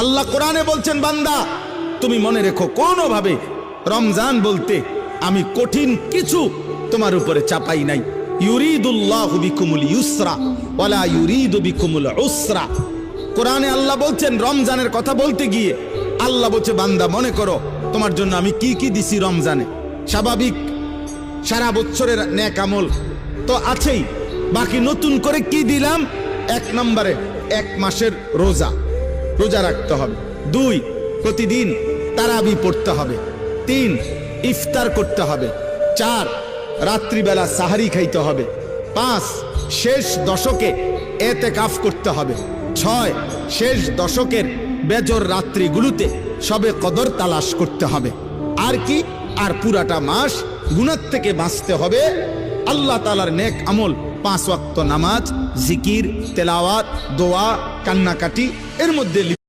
আল্লাহ কোরআনে বলছেন, বান্দা তুমি মনে রেখো কোনোভাবে রমজান বলতে আমি কঠিন কিছু তোমার উপরে চাপাই নাই। ইউরিদুল্লাহু বিকুমুল ইউসরা ওয়ালা ইউরিদু বিকুমুল উসরা। কোরআনে আল্লাহ বলছেন, রমজানের কথা বলতে গিয়ে আল্লাহ বলছে, বান্দা মনে করো তোমার জন্য আমি কি কি দিছি রমজানে। স্বাভাবিক সারা বছরের নেক আমল তো আছেই, বাকি নতুন করে কি দিলাম? 1 নম্বরে 1 মাসের রোজা রাখতে হবে। 2 প্রতিদিন তারাবি পড়তে হবে। 3 ইফতার করতে হবে। 4 রাত্রিবেলা সাহারি খাইতে হবে। 5 শেষ দশকে এতেকাফ করতে হবে। 6 শেষ দশকের বেজর রাত্রিগুলোতে সবে কদর তালাশ করতে হবে। আর কি? আর পুরাটা মাস গুনাহ থেকে বাঁচতে হবে। আল্লাহ তাআলার নেক আমল 5 ওয়াক্ত নামাজ, জিকির, তেলাওয়াত, দোয়া, কান্নাকাটি এর মধ্যে